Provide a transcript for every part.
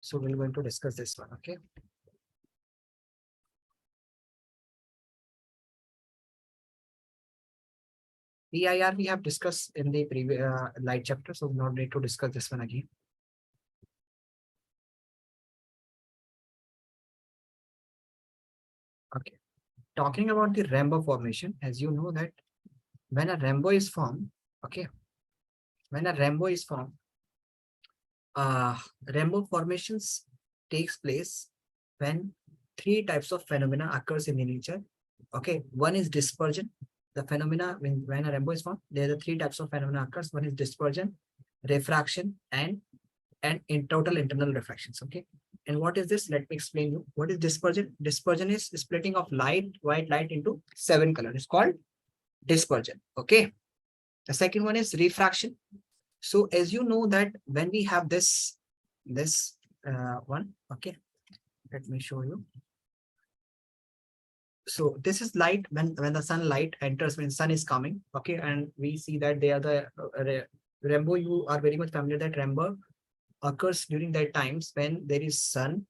So we're going to discuss this one. Okay. PIR we have discussed in the previous light chapter, so we not need to discuss this one again. Okay. Talking about the rainbow formation, as you know that when a rainbow is formed, okay, when a rainbow is formed, uh, rainbow formations takes place when three types of phenomena occurs in the nature. Okay, one is dispersion. The phenomena when a rainbow is formed, there are the three types of phenomena occurs. One is dispersion, refraction, and in total internal reflections. Okay, and what is this? Let me explain you. What is dispersion? Dispersion is splitting of white light into 7 colors. It's called dispersion. Okay. The second one is refraction. So as you know that when we have this one, okay, let me show you. So this is light when the sunlight enters, when sun is coming, okay, and we see that they are the rainbow. You are very much familiar that rainbow occurs during that times when there is sun.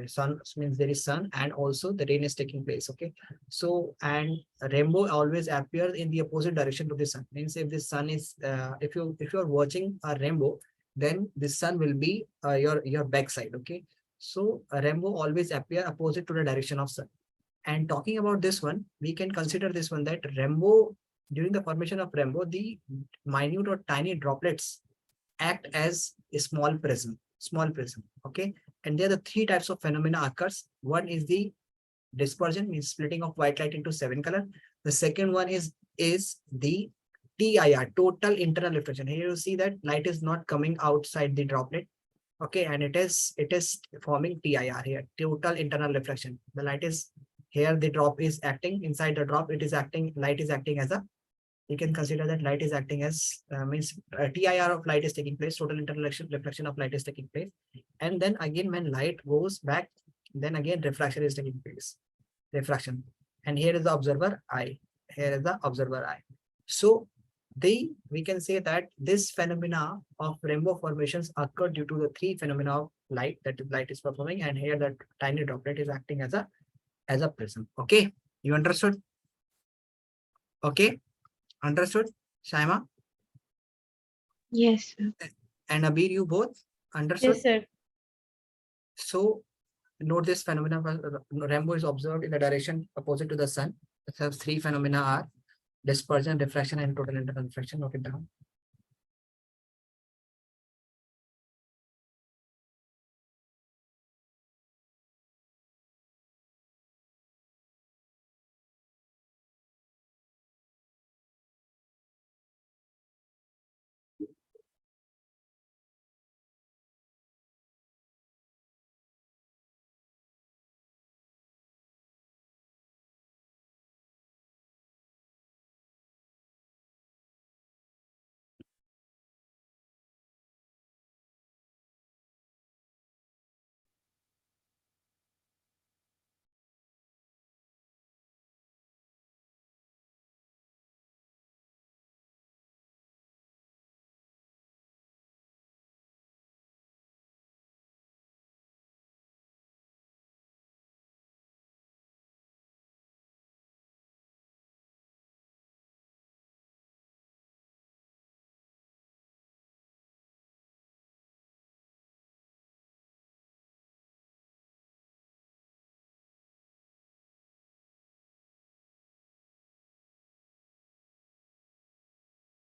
Sun means there is sun and also the rain is taking place. Okay, so and a rainbow always appears in the opposite direction to the sun. Means if the sun is if you are watching a rainbow, then the sun will be your backside. Okay, so a rainbow always appear opposite to the direction of sun. And talking about this one, we can consider this one that rainbow, during the formation of rainbow, the minute or tiny droplets act as a small prism. Okay, and there are the three types of phenomena occurs. One is the dispersion, means splitting of white light into 7 color. The second one is the TIR, total internal reflection. Here you see that light is not coming outside the droplet. Okay, and it is forming TIR here, total internal reflection. The light is here, the drop is acting inside the drop. It is acting, light is acting as a, you can consider that light is acting as means TIR of light is taking place, total internal reflection of light is taking place. And then again, when light goes back, then again refraction is taking place, refraction. And here is the observer eye. Here is the observer eye. So we can say that this phenomena of rainbow formations occur due to the three phenomena of light that light is performing, and here that tiny droplet is acting as a prism. Okay, you understood? Okay, understood, Shaima? Yes, sir. And Abir, you both understood? Yes, sir. So note this phenomena. Rainbow is observed in the direction opposite to the sun. So three phenomena are dispersion, refraction, and total internal reflection. Note it down.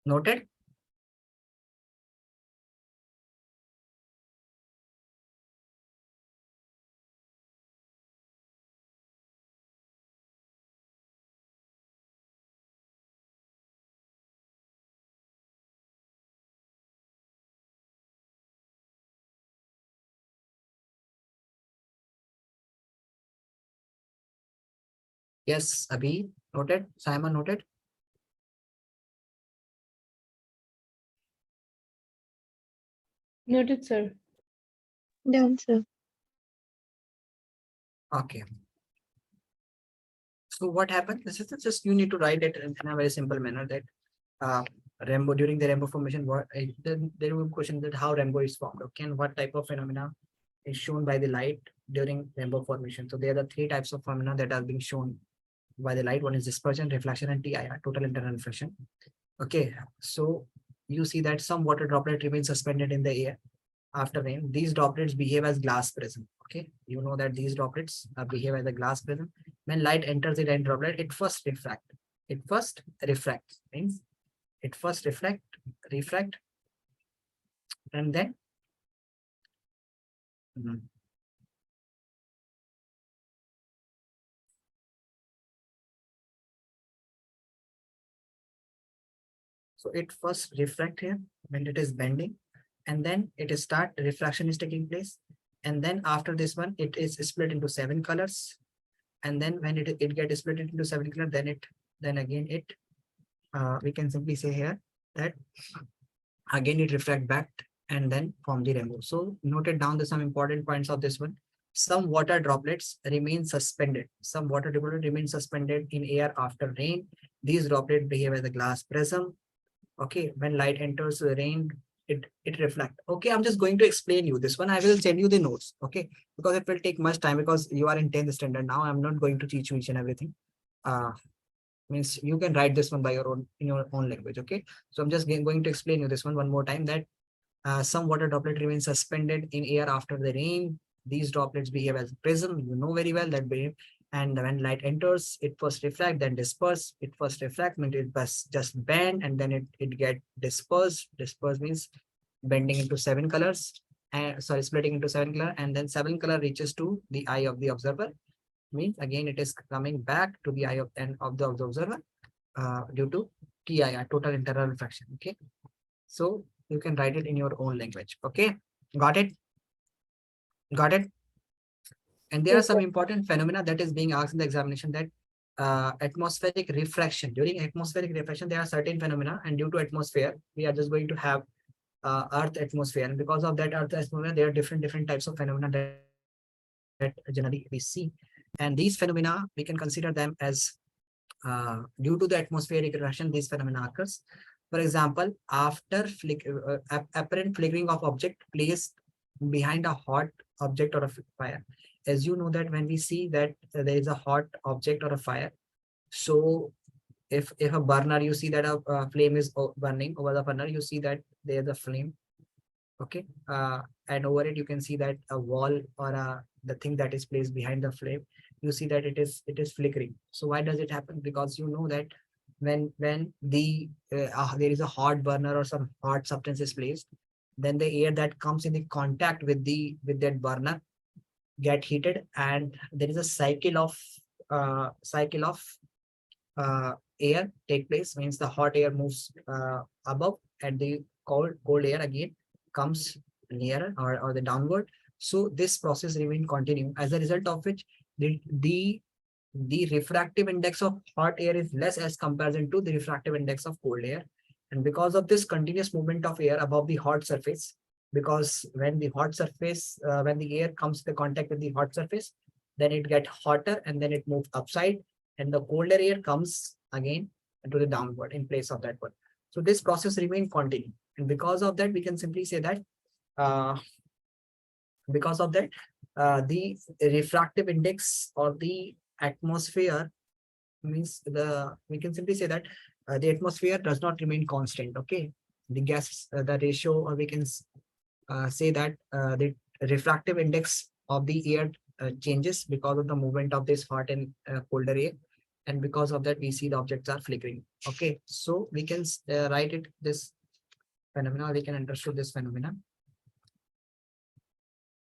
Noted? Yes, Abhi, noted. Simon, noted. Noted, sir. Done, sir. Okay. So what happened? This is just you need to write it in a very simple manner that rainbow, during the rainbow formation, what then there will be question that how rainbow is formed. Okay, and what type of phenomena is shown by the light during rainbow formation. So there are the three types of phenomena that are being shown by the light. One is dispersion, reflection, and TIR, total internal reflection. Okay, so you see that some water droplet remains suspended in the air after rain. These droplets behave as glass prism. Okay, you know that these droplets behave as a glass prism. When light enters the rain droplet, it first refract. It first refracts, means it first refract, and then Mhm. So it first refract here when it is bending, and then it is start refraction is taking place, and then after this one it is split into seven colors, and then when it gets split into seven colors, then again it we can simply say here that again it refract back and then form the rainbow. So noted down the some important points of this one. Some water droplets remain suspended. Some water droplets remain suspended in air after rain. These droplets behave as a glass prism. Okay, when light enters the rain, it reflect. Okay, I'm just going to explain you this one. I will send you the notes. Okay, because it will take much time because you are in 10th standard now. I'm not going to teach you each and everything. Uh, Means you can write this one by your own in your own language. Okay, so I'm just going to explain you this one more time that some water droplet remain suspended in air after the rain. These droplets behave as prism. You know very well that behave. And when light enters, it first reflect, then disperse. It first reflect means it just bend, and then it get dispersed. Disperse means bending into seven colors. And sorry, splitting into seven color, and then seven color reaches to the eye of the observer. Means again it is coming back to the eye of the observer due to TIR, total internal reflection. Okay, so you can write it in your own language. Okay, got it? Got it? And there are Yes, some sir. important phenomena that is being asked in the examination that atmospheric refraction. During atmospheric refraction, there are certain phenomena, and due to atmosphere, we are just going to have Earth atmosphere. And because of that Earth atmosphere, there are different types of phenomena that generally we see. And these phenomena, we can consider them as due to the atmospheric refraction, these phenomena occurs. For example, after apparent flickering of object placed behind a hot object or a fire. As you know that when we see that there is a hot object or a fire, so if a burner, you see that a flame is burning over the burner, you see that there's a flame. Okay, and over it you can see that a wall or the thing that is placed behind the flame, you see that it is flickering. So why does it happen? Because you know that when there is a hot burner or some hot substance is placed, then the air that comes in the contact with that burner get heated, and there is a cycle of air take place. Means the hot air moves above, and the cold air again comes nearer or the downward. So this process remain continue, as a result of which the refractive index of hot air is less as comparison to the refractive index of cold air. And because of this continuous movement of air above the hot surface, because when the air comes to contact with the hot surface, then it get hotter and then it moves upside, and the colder air comes again to the downward in place of that one. So this process remain continue. And because of that, we can simply say that uh, because of that, the refractive index or the atmosphere, means we can simply say that the atmosphere does not remain constant. Okay, the gas the ratio, or we can say that the refractive index of the air changes because of the movement of this hot and colder air, and because of that we see the objects are flickering. Okay, so we can write it this phenomena, we can understand this phenomena.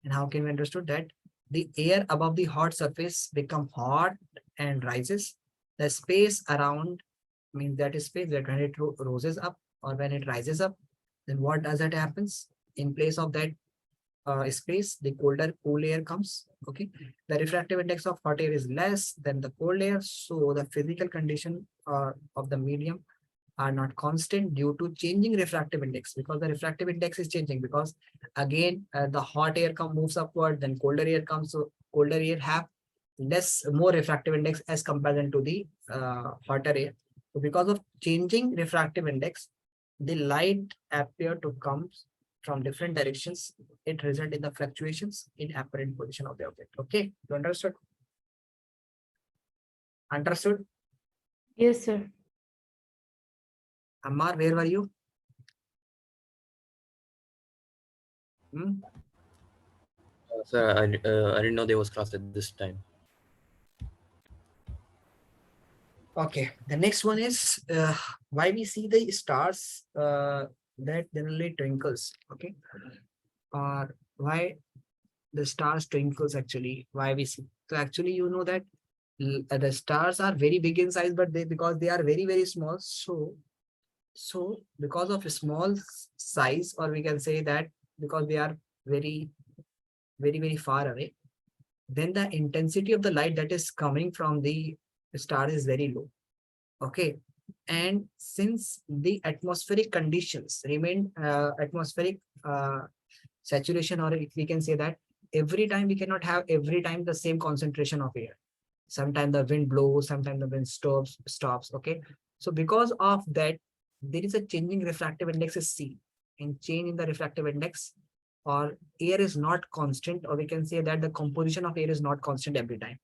And how can we understood that? The air above the hot surface become hot and rises. The space around, means that is space that when it roses up or when it rises up, then what does that happens? In place of that space, the cool air comes. Okay, the refractive index of hot air is less than the cold air, so the physical condition of the medium are not constant due to changing refractive index, because the refractive index is changing, because again the hot air moves upward, then colder air comes, so colder air have more refractive index as comparison to the hotter air. So because of changing refractive index, the light appear to come from different directions, it results in the fluctuations in apparent position of the object. Okay, you understood? Understood? Yes, sir. Ammar, where were you? Hmm? Sir, I didn't know there was class at this time. Okay, the next one is why we see the stars that generally twinkles. Okay, or why the stars twinkles actually, why we see. So actually, you know that the stars are very big in size, but they, because they are very small, so because of a small size, or we can say that because they are very far away, then the intensity of the light that is coming from the star is very low. Okay, and since the atmospheric conditions remain atmospheric saturation, or if we can say that every time we cannot have every time the same concentration of air. Sometimes the wind blows, sometimes the wind stops. Okay, so because of that, there is a changing refractive index is C, and change in the refractive index, or air is not constant, or we can say that the composition of air is not constant every time.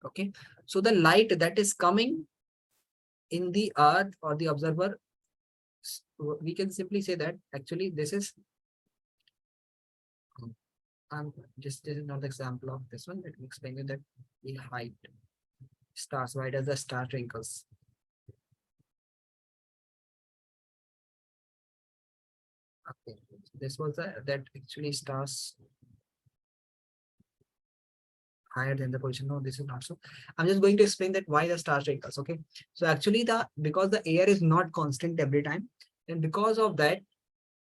Okay, so the light that is coming in the earth or the observer, we can simply say that actually this is just this is not the example of this one. Let me explain you that the height stars. Why does the star twinkles? Okay, this was that actually stars higher than the position. No, this is not so. I'm just going to explain that why the star twinkles. Okay, so actually the because the air is not constant every time, and because of that,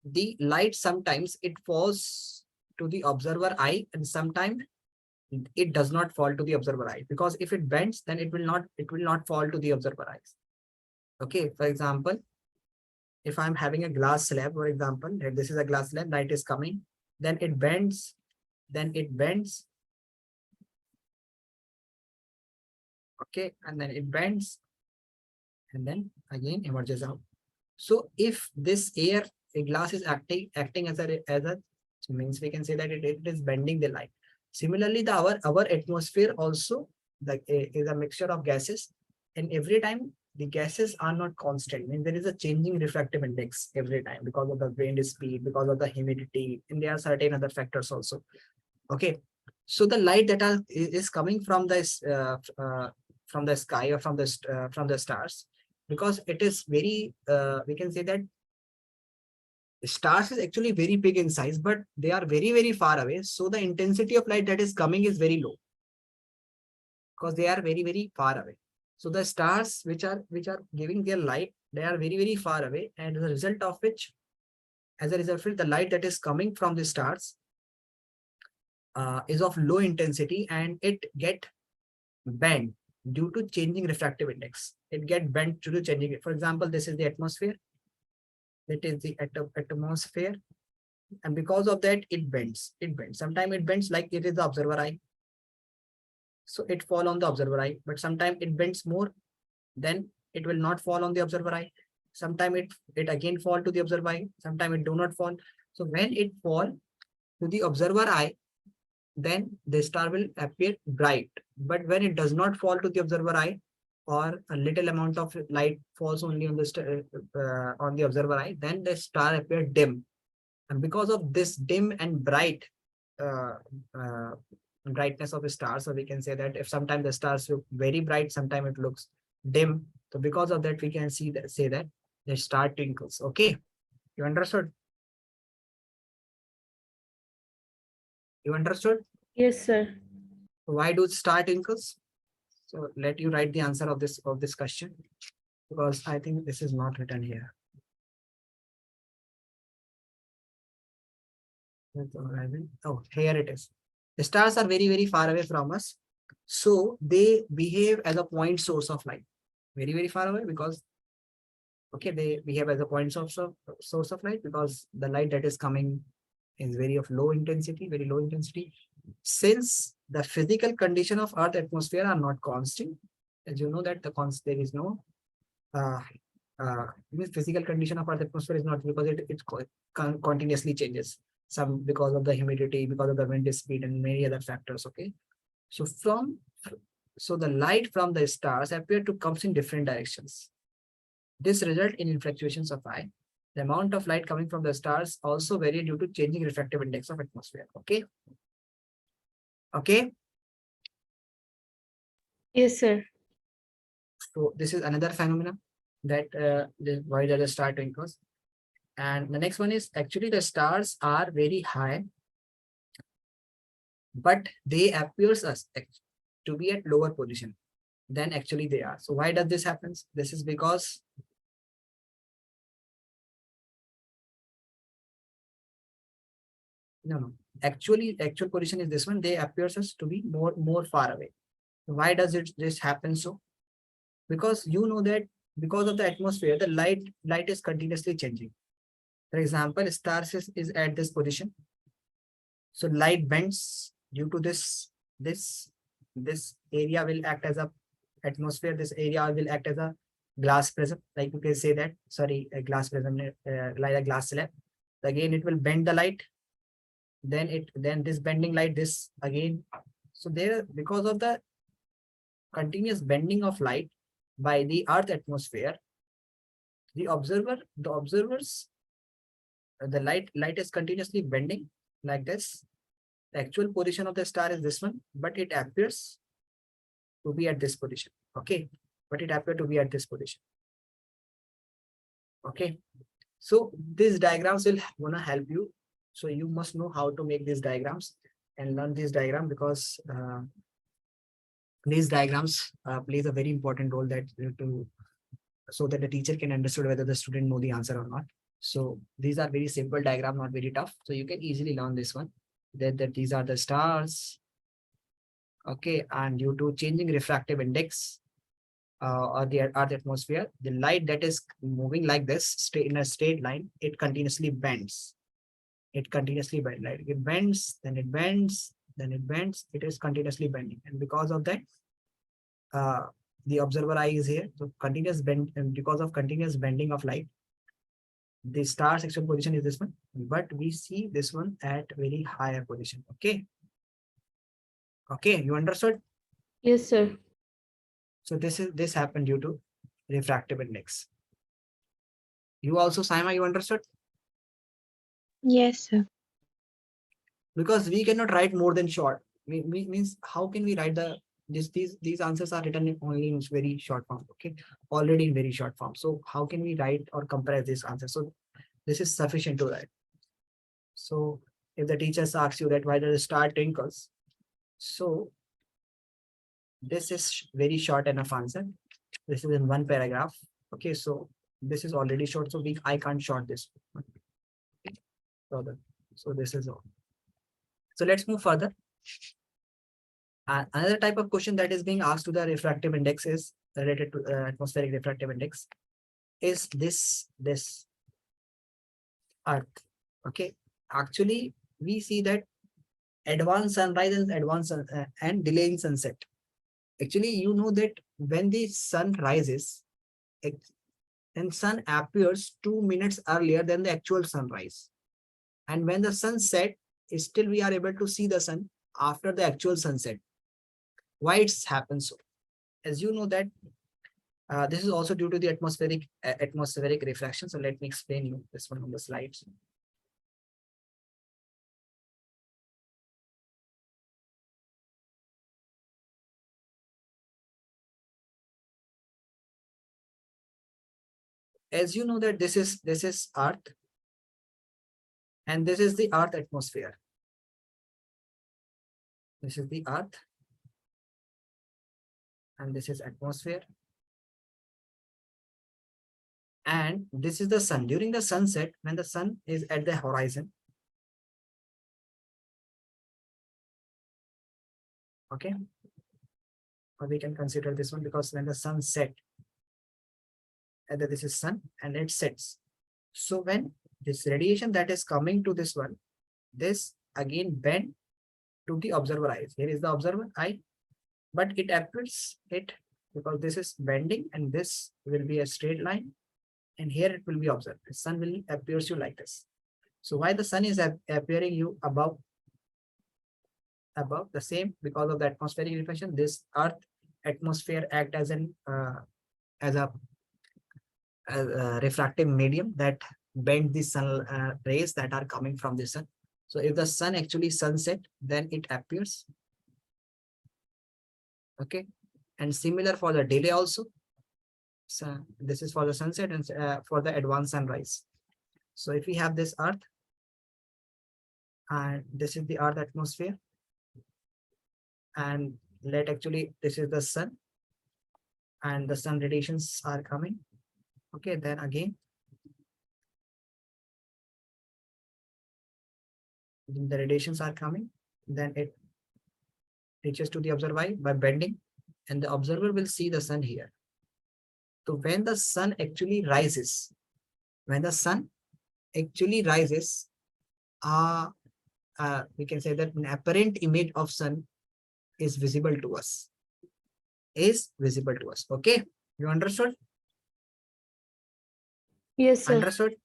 the light sometimes it falls to the observer eye, and sometimes it does not fall to the observer eye, because if it bends, then it will not fall to the observer eyes. Okay, for example, if I'm having a glass slab, for example, if this is a glass slab, light is coming, then it bends, okay, and then it bends, and then again emerges out. So if this air, a glass is acting as a means we can say that it is bending the light. Similarly, the our atmosphere also is a mixture of gases, and every time the gases are not constant. Means there is a changing refractive index every time because of the wind speed, because of the humidity, and there are certain other factors also. Okay, so the light that is coming from this from the sky, or from the stars, because it is very we can say that stars is actually very big in size, but they are very far away, so the intensity of light that is coming is very low, because they are very far away. So the stars which are giving their light, they are very far away, and as a result of which, the light that is coming from the stars is of low intensity, and it get bent due to changing refractive index. It get bent due to changing it. For example, this is the atmosphere. That is the atmosphere, and because of that, it bends. It bends. Sometimes it bends like it is the observer eye, so it fall on the observer eye. But sometimes it bends more, then it will not fall on the observer eye. Sometimes it again fall to the observer eye. Sometimes it do not fall. So when it fall to the observer eye, then the star will appear bright. But when it does not fall to the observer eye, or a little amount of light falls only on the observer eye, then the star appear dim. And because of this dim and bright uh, uh, brightness of the star, so we can say that if sometimes the stars look very bright, sometimes it looks dim. So because of that, we can say that the star twinkles. Okay, you understood? You understood? Yes, sir. Why do star twinkles? So let you write the answer of this question, because I think this is not written here. Oh, here it is. The stars are very far away from us, so they behave as a point source of light. Very far away, because okay, they behave as a point source of light, because the light that is coming is very low intensity. Since the physical condition of Earth atmosphere are not constant, as you know that there is no means physical condition of Earth atmosphere is not because it continuously changes. Some because of the humidity, because of the wind speed, and many other factors. Okay, so the light from the stars appear to comes in different directions. This result in fluctuations of I. The amount of light coming from the stars also vary due to changing refractive index of atmosphere. Okay. Okay. Yes, sir. So this is another phenomenon that why does the star twinkles. And the next one is actually the stars are very high, but they appears us to be at lower position than actually they are. So why does this happens? This is because no, actual position is this one. They appears us to be more far away. Why does this happen so? Because you know that because of the atmosphere, the light is continuously changing. For example, stars is at this position. So light bends due to this area will act as a atmosphere. This area will act as a glass prism, like you can say that. Sorry, a glass prism, like a glass slab. Again, it will bend the light. Then this bending light, this again. So there, because of the continuous bending of light by the Earth atmosphere, the observers, the light is continuously bending like this. The actual position of the star is this one, but it appears to be at this position. Okay, but it appears to be at this position. Okay, so these diagrams will wanna help you. So you must know how to make these diagrams and learn this diagram, because these diagrams plays a very important role that so that the teacher can understand whether the student know the answer or not. So these are very simple diagram, not very tough. So you can easily learn this one. That these are the stars. Okay, and due to changing refractive index or the Earth atmosphere, the light that is moving like this, in a straight line, it continuously bends. It continuously bends. Like it bends, then it bends, then it bends. It is continuously bending, and because of that, the observer eye is here. So continuous bend, and because of continuous bending of light, the star's actual position is this one, but we see this one at very higher position. Okay. Okay, you understood? Yes, sir. So this happened due to refractive index. You also, Saima, you understood? Yes, sir. Because we cannot write more than short. Means how can we write these answers are written only in very short form. Okay, already in very short form. So how can we write or compress this answer? So this is sufficient to write. So if the teachers asks you that why does the star twinkles, so this is very short enough answer. This is in one paragraph. Okay, so this is already short, so I can't short this. Okay. Further. So this is all. So let's move further. Another type of question that is being asked to the refractive index is related to atmospheric refractive index. Is this Earth? Okay, actually we see that advanced sunrise and and delaying sunset. Actually, you know that when the sun rises, and sun appears 2 minutes earlier than the actual sunrise. And when the sun set, still we are able to see the sun after the actual sunset. Why it's happened so? As you know that this is also due to the atmospheric refraction. So let me explain you this one on the slides. As you know that this is Earth, and this is the Earth atmosphere. This is the Earth, and this is atmosphere. And this is the sun. During the sunset, when the sun is at the horizon, okay, or we can consider this one, because when the sun set, and this is sun and it sets. So when this radiation that is coming to this one, this again bend to the observer eyes. Here is the observer eye, but it appears it because this is bending and this will be a straight line. and here it will be observed. The sun will appears you like this. So why the sun is appearing you above the same? Because of the atmospheric reflection. This earth atmosphere act as an as a refractive medium that bend the sun rays that are coming from the sun. So if the sun actually sunset, then it appears. Okay, and similar for the delay also. So this is for the sunset and for the advanced sunrise. So if we have this earth, and this is the earth atmosphere, and let actually this is the sun, and the sun radiations are coming. Okay, then again the radiations are coming, then it reaches to the observer by bending, and the observer will see the sun here. So when the sun actually rises, when the sun actually rises, we can say that an apparent image of sun is visible to us. Okay, you understood? Yes, sir. Understood?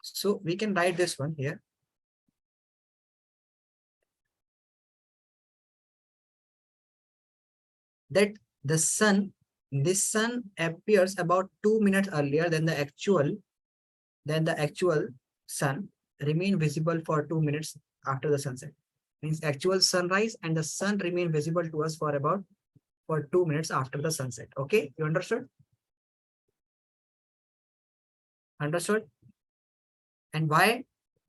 So we can write this one here. That this sun appears about 2 minutes earlier than the actual sun remain visible for 2 minutes after the sunset. Means actual sunrise and the sun remain visible to us for 2 minutes after the sunset. Okay, you understood? Understood? And why?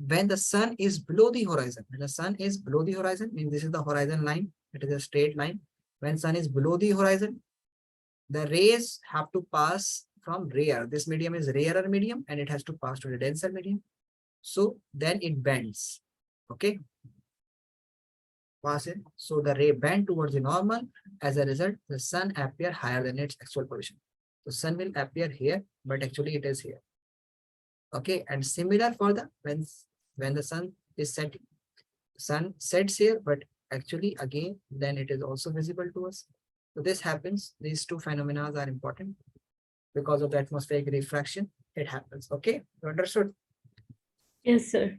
When the sun is below the horizon, when the sun is below the horizon, means this is the horizon line, it is a straight line. When sun is below the horizon, the rays have to pass from rare. This medium is rarer medium and it has to pass to the denser medium. So then it bends. Okay. Pass it. So the ray bend towards the normal. As a result, the sun appear higher than its actual position. The sun will appear here, but actually it is here. Okay. And similar for the when the sun is setting. Sun sets here, but actually again, then it is also visible to us. So this happens. These two phenomena are important because of the atmospheric refraction. It happens. Okay, you understood? Yes, sir.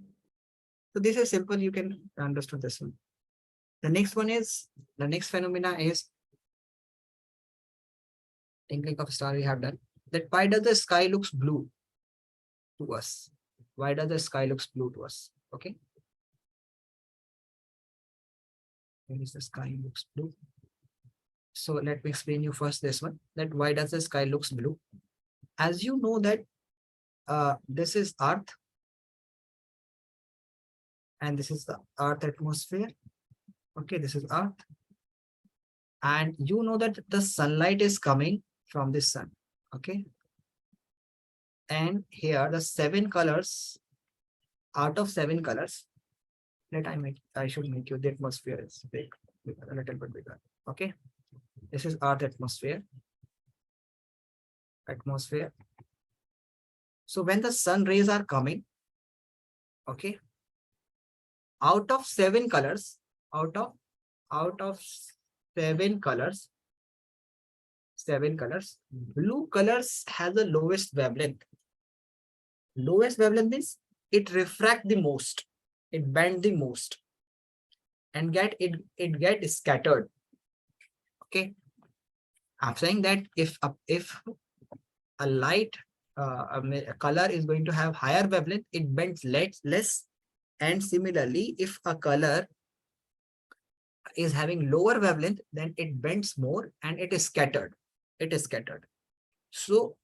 So this is simple. You can understand this one. The next phenomena is twinkling of a star. We have done that. Why does the sky looks blue to us? Why does the sky looks blue to us? Okay. Where is the sky looks blue? So let me explain you first this one, that why does the sky looks blue? As you know that this is earth and this is the earth atmosphere. Okay, this is earth, and you know that the sunlight is coming from the sun. Okay, and here the 7 colors, out of 7 colors, I should make you the atmosphere is big, a little bit bigger. Okay, this is earth atmosphere. So when the sun rays are coming, okay, out of 7 colors, out of 7 colors, blue colors has the lowest wavelength. Lowest wavelength means it refract the most, it bend the most, and get scattered. Okay, I'm saying that if a light a color is going to have higher wavelength, it bends less, and similarly, if a color is having lower wavelength, then it bends more and it is scattered. So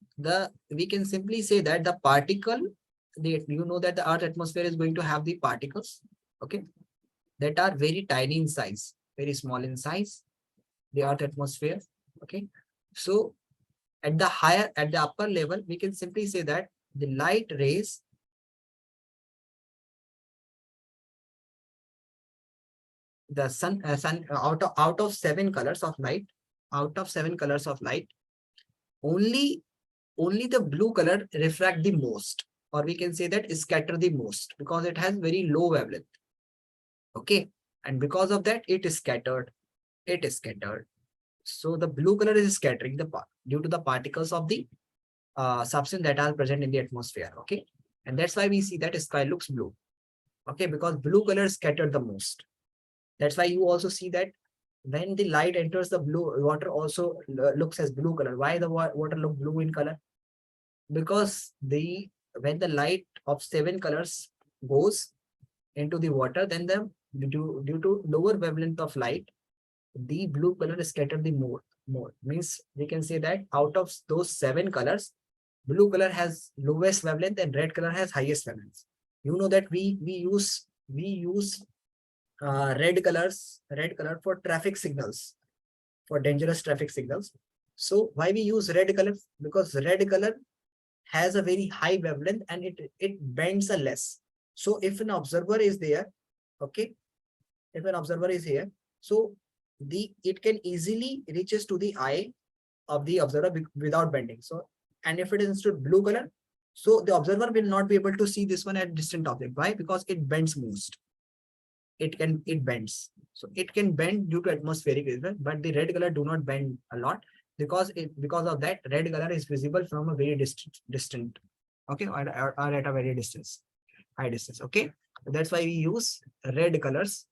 we can simply say that the particle, you know that the earth atmosphere is going to have the particles, okay, that are very tiny in size, very small in size, the earth atmosphere. Okay, so at the upper level, we can simply say that the light rays the sun out of 7 colors of light, only the blue color refract the most, or we can say that scatter the most, because it has very low wavelength. Okay, and because of that it is scattered. So the blue color is scattering due to the particles of the substance that are present in the atmosphere. Okay, and that's why we see that sky looks blue. Okay, because blue color is scattered the most. That's why you also see that when the light enters the blue, water also looks as blue color. Why the water look blue in color? Because when the light of 7 colors goes into the water, then due to lower wavelength of light, the blue color is scattered the more. Means we can say that out of those 7 colors, blue color has lowest wavelength and red color has highest wavelength. You know that we use red color for traffic signals, for dangerous traffic signals. So why we use red color? Because red color has a very high wavelength and it bends a less. So if an observer is there, okay, if an observer is here, so it can easily reaches to the eye of the observer without bending. So, and if it is to blue color, so the observer will not be able to see this one at distant object. Why? Because it bends most. It bends. So it can bend due to atmospheric reason, but the red color do not bend a lot, because of that red color is visible from a very distant, okay, or at a very high distance. Okay, that's why we use red colors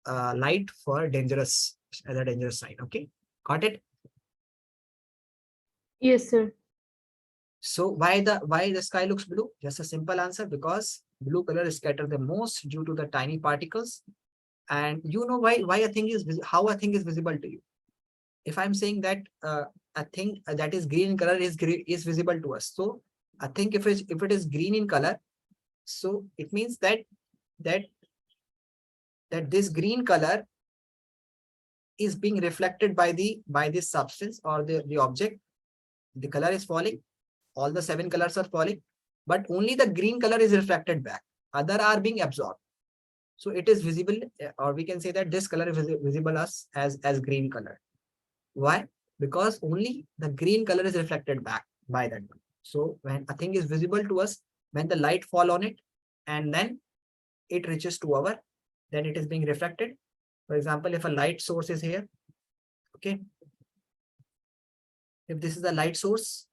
light for dangerous, as a dangerous sign. Okay, got it? Yes, sir. So why the sky looks blue? Just a simple answer, because blue color is scattered the most due to the tiny particles. And you know why a thing is how a thing is visible to you. If I'm saying that a thing that is green in color is visible to us, so I think if it is green in color, so it means that this green color is being reflected by this substance or the object. The color is falling, all the 7 colors are falling, but only the green color is reflected back, other are being absorbed. So it is visible, or we can say that this color is visible as green color. Why? Because only the green color is reflected back by that one. So when a thing is visible to us, when the light fall on it and then it reaches to our, then it is being reflected. For example, if a light source is here, okay, if this is a light source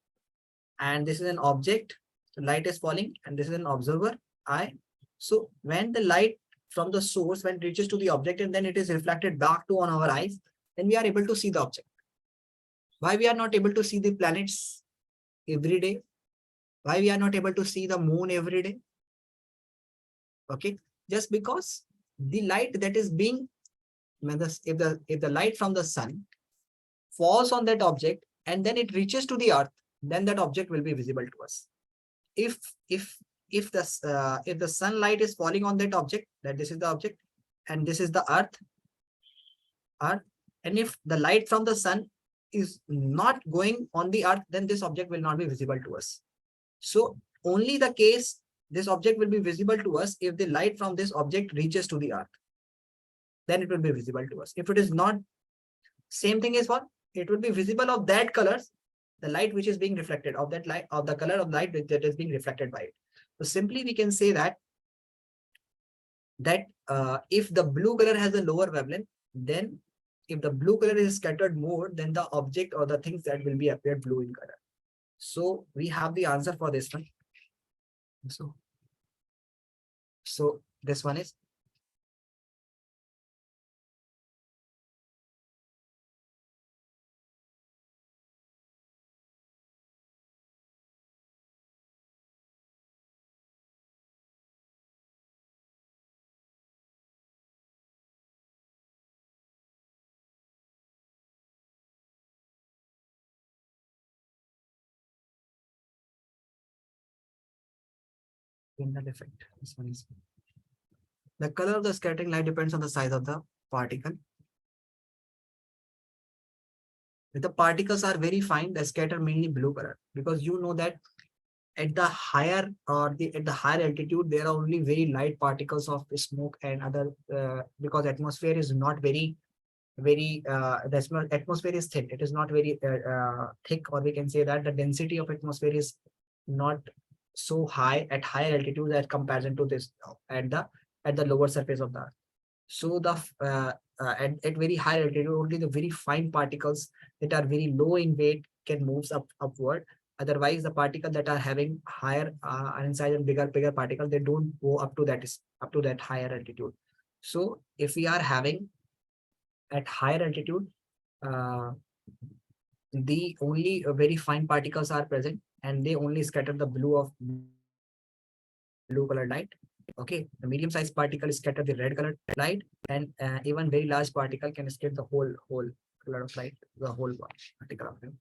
and this is an object, the light is falling and this is an observer, eye. So when the light from the source, when it reaches to the object and then it is reflected back to on our eyes, then we are able to see the object. Why we are not able to see the planets every day? Why we are not able to see the moon every day? Okay, just because the light that is being, if the light from the sun falls on that object and then it reaches to the earth, then that object will be visible to us. If if the sunlight is falling on that object, that this is the object and this is the earth, and if the light from the sun is not going on the earth, then this object will not be visible to us. So only the case this object will be visible to us if the light from this object reaches to the earth, then it will be visible to us. If it is not, same thing is what, it will be visible of that colors, the light which is being reflected, of that light, of the color of light that is being reflected by it. So simply we can say that if the blue color has a lower wavelength, then if the blue color is scattered more, then the object or the things that will be appear blue in color. So we have the answer for this one. So this one is Pinhole effect. This one is the color of the scattering light depends on the size of the particle. If the particles are very fine, they scatter mainly blue color, because you know that at the higher at the higher altitude there are only very light particles of smoke and other because atmosphere is not very the atmosphere is thin, it is not very thick, or we can say that the density of atmosphere is not so high at higher altitude as comparison to this at the lower surface of the earth. So at very high altitude only the very fine particles that are very low in weight can move upward, Otherwise, the particle that are having higher iron size and bigger particle, they don't go up to that higher altitude. So if we are having at higher altitude, the only very fine particles are present, and they only scatter the blue colored light. Okay, the medium sized particle scatter the red colored light, and even very large particle can scatter the whole color of light, the whole particle of them.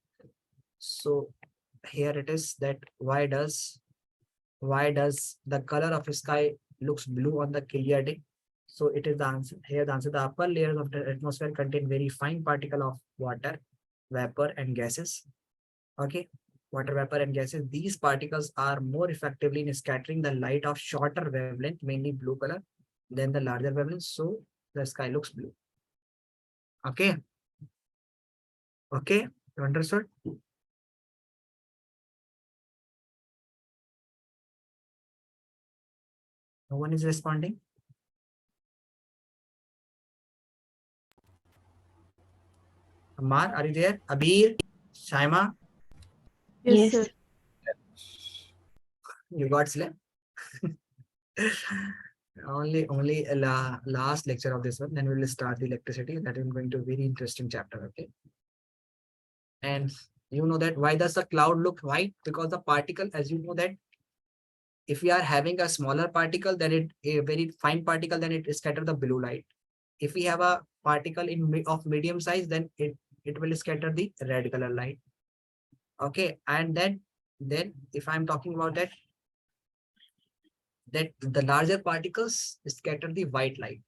So here it is that why does the color of the sky looks blue on the clear day? So it is the answer here. The answer: the upper layers of the atmosphere contain very fine particle of water, vapor, and gases. Okay, water vapor and gases. These particles are more effectively in scattering the light of shorter wavelength, mainly blue color, than the larger wavelength. So the sky looks blue. Okay. Okay, you understood? No one is responding. Ammar, are you there? Abir, Shaima, Yes, Yes. sir. you got slept? only last lecture of this one, then we will start the electricity. That is going to be a very interesting chapter. Okay. And you know that why does the cloud look white? Because the particle, as you know that if we are having a smaller particle, then a very fine particle, then it scatter the blue light. If we have a particle of medium size, then it will scatter the red color light. Okay, and then if I'm talking about that the larger particles scatter the white light.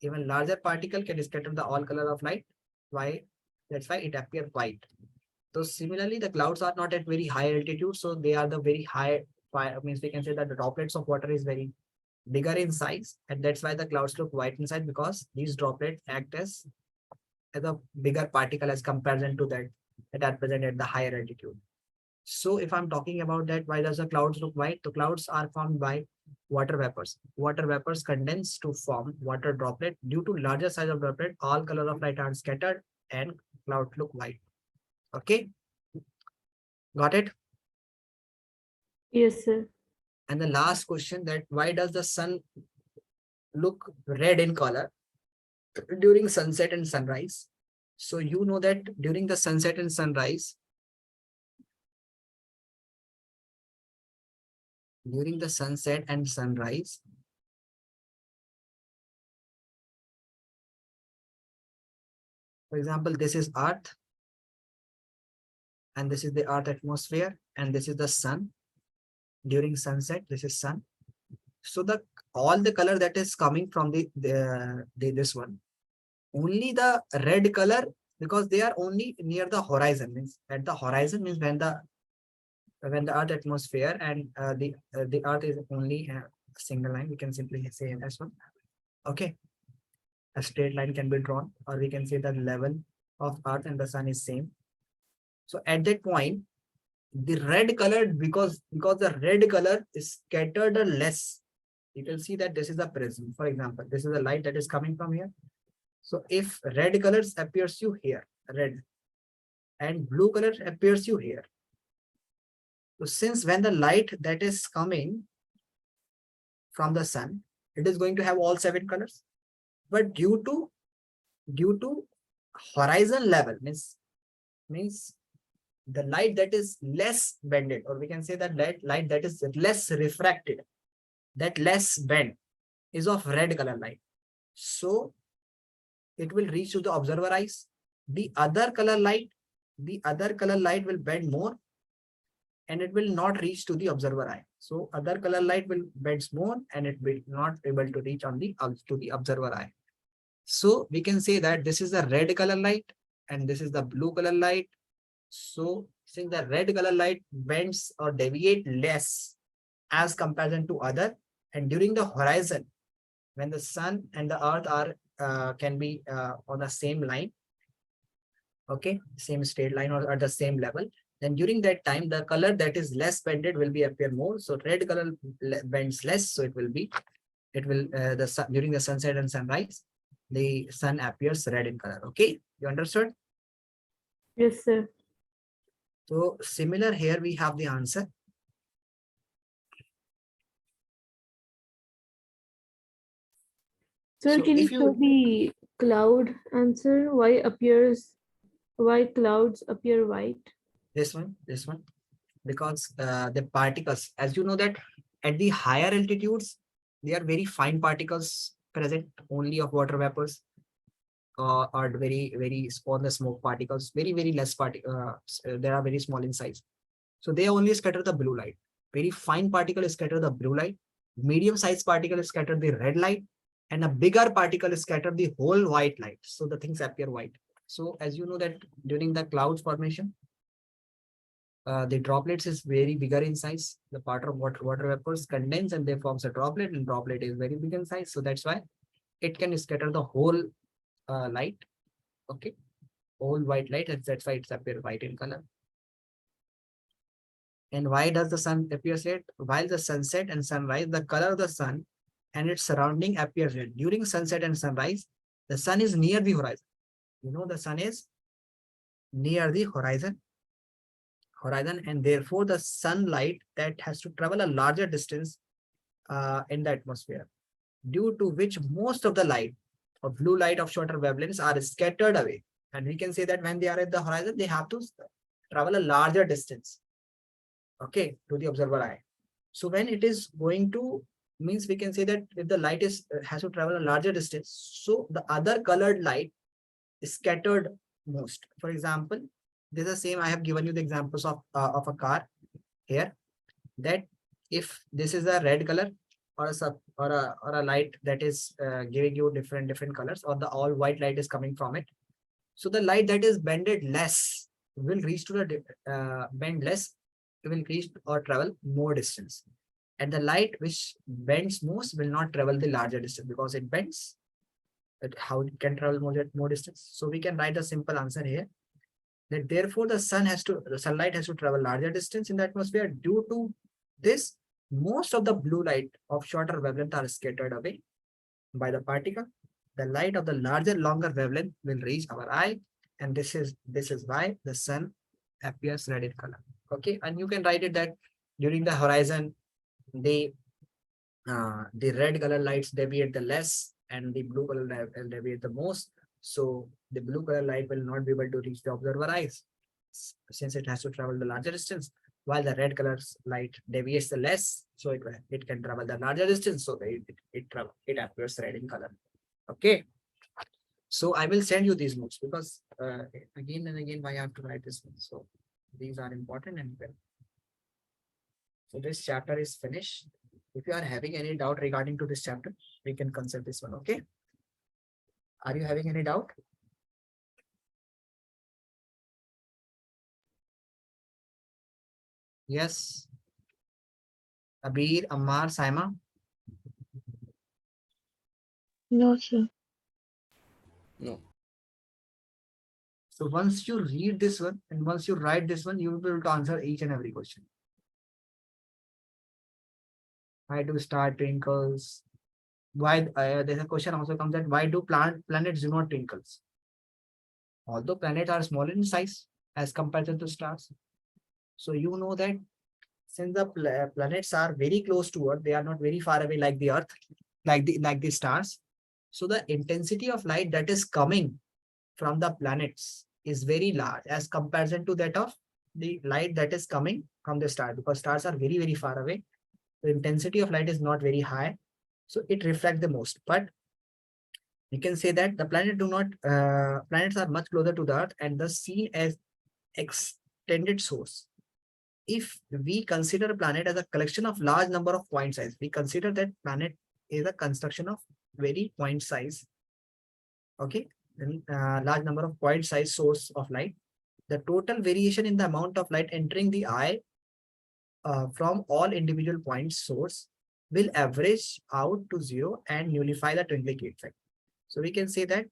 Even larger particle can scatter the all color of light. Why? That's why it appears white. So similarly, the clouds are not at very high altitude, so they are the very high. Means we can say that the droplets of water is very bigger in size, and that's why the clouds look white inside, because these droplets act as a bigger particle as comparison to that are present at the higher altitude. So if I'm talking about that, why does the clouds look white? The clouds are formed by water vapors. Water vapors condense to form water droplet. Due to larger size of droplet, all color of light are scattered and clouds look white. Okay, got it? Yes, sir. And the last question, that why does the sun look red in color during sunset and sunrise? So you know that during the sunset and sunrise, during the sunset and sunrise, for example, this is Earth, and this is the Earth atmosphere, and this is the sun. During sunset, this is sun. So the all the color that is coming from this one, only the red color, because they are only near the horizon. Means at the horizon means when the Earth atmosphere and the Earth is only a single line. We can simply say as one. Okay, a straight line can be drawn, or we can say the level of Earth and the sun is same. So at that point, the red color, because the red color is scattered less. You can see that this is a prism. For example, this is the light that is coming from here. So if red colors appears you here, red, and blue color appears you here. So since when the light that is coming from the sun, it is going to have all 7 colors. But due to horizon level, means the light that is less bended, or we can say that light that is less refracted, that less bend is of red color light. So it will reach to the observer eyes. The other color light will bend more, and it will not reach to the observer eye. So other color light will bend more, and it will not able to reach on to the observer eye. So we can say that this is the red color light, and this is the blue color light. So since the red color light bends or deviate less as comparison to other, and during the horizon, when the sun and the earth are can be on the same line, okay, same straight line or at the same level, then during that time the color that is less bended will be appear more. So red color bends less, so it will the sun during the sunset and sunrise, the sun appears red in color. Okay, you understood? Yes, sir. So similar here we have the answer. Sir, So can you if show you the cloud answer? Why clouds appear white? this one, because the particles, as you know that at the higher altitudes, there are very fine particles present only of water vapors, or very small the smoke particles, very less they are very small in size. So they only scatter the blue light. Very fine particle scatter the blue light. Medium sized particle scatter the red light, and a bigger particle scatter the whole white light. So the things appear white. So as you know that during the clouds formation, the droplets is very bigger in size. The part of water vapors condense and they forms a droplet, and droplet is very big in size. So that's why it can scatter the whole light. Okay, whole white light, and that's why it's appear white in color. And why does the sun appear red? While the sunset and sunrise, the color of the sun and its surrounding appears red. During sunset and sunrise, the sun is near the horizon. You know, the sun is near the horizon, and therefore the sunlight that has to travel a larger distance in the atmosphere, due to which most of the light or blue light of shorter wavelengths are scattered away. And we can say that when they are at the horizon, they have to travel a larger distance, okay, to the observer eye. So when it is going to, means we can say that if the light is has to travel a larger distance, so the other colored light is scattered most. For example, this is the same, I have given you the examples of a car here, that if this is a red color, or a or a light that is giving you different colors, or the all white light is coming from it, so the light that is bended less will reach to the bend less, will reach or travel more distance, and the light which bends most will not travel the larger distance because it bends. How it can travel more distance? So we can write a simple answer here, that therefore the sunlight has to travel larger distance in the atmosphere. Due to this, most of the blue light of shorter wavelength are scattered away by the particle. The light of the larger, longer wavelength will reach our eye, and this is why the sun appears red in color. Okay, and you can write it that during the horizon, the red color lights deviate the less, and the blue color deviate the most. So the blue color light will not be able to reach the observer eyes, since it has to travel the larger distance, while the red color light deviates the less, so it can travel the larger distance, so it appears red in color. Okay, so I will send you these notes, because again and again, why I have to write this one. So these are important and well. So this chapter is finished. If you are having any doubt regarding to this chapter, we can consult this one. Okay, are you having any doubt? Yes, Abir, Ammar, Saima. No, sir. No. So once you read this one and once you write this one, you will be able to answer each and every question. Why do star twinkles? Why there's a question also comes that why do planets do not twinkles? Although planets are smaller in size as compared to stars. So you know that since the planets are very close to Earth, they are not very far away like the Earth, like the stars. So the intensity of light that is coming from the planets is very large as comparison to that of the light that is coming from the star, because stars are very far away. The intensity of light is not very high, so it reflects the most. But you can say that the planets are much closer to the Earth and thus seen as extended source. If we consider a planet as a collection of large number of point size, we consider that planet is a construction of very point size. Okay, and large number of point size source of light. The total variation in the amount of light entering the eye from all individual point source will average out to zero and nullify the twinkling effect. So we can say that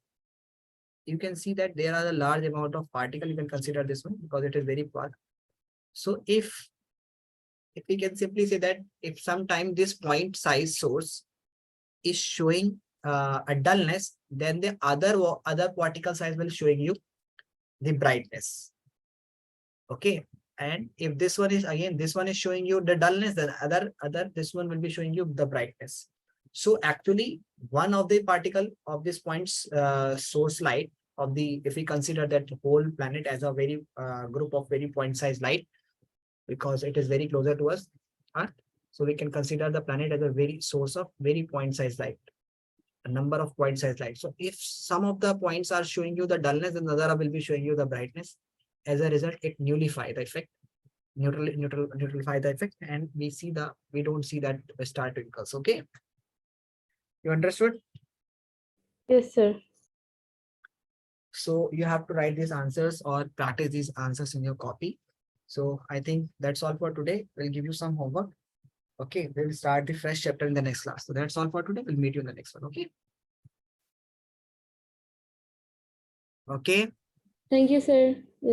you can see that there are a large amount of particle. You can consider this one because it is very far. So if we can simply say that if sometime this point size source is showing a dullness, then the other particle size will showing you the brightness. Okay, And if this one is again, this one is showing you the dullness, the other this one will be showing you the brightness. So actually one of the particle of this point's source light of the, if we consider that whole planet as a very group of very point size light, because it is very closer to us, Earth, so we can consider the planet as a very source of very point size light, a number of point size light. So if some of the points are showing you the dullness and the other will be showing you the brightness, as a result it nullify the effect, nullify the effect, and we don't see that star twinkles. Okay, you understood? Yes, sir. So you have to write these answers or practice these answers in your copy. So I think that's all for today. We'll give you some homework. Okay, we'll start the fresh chapter in the next class. So that's all for today. We'll meet you in the next one. Okay. Okay. Thank you, sir. Yes.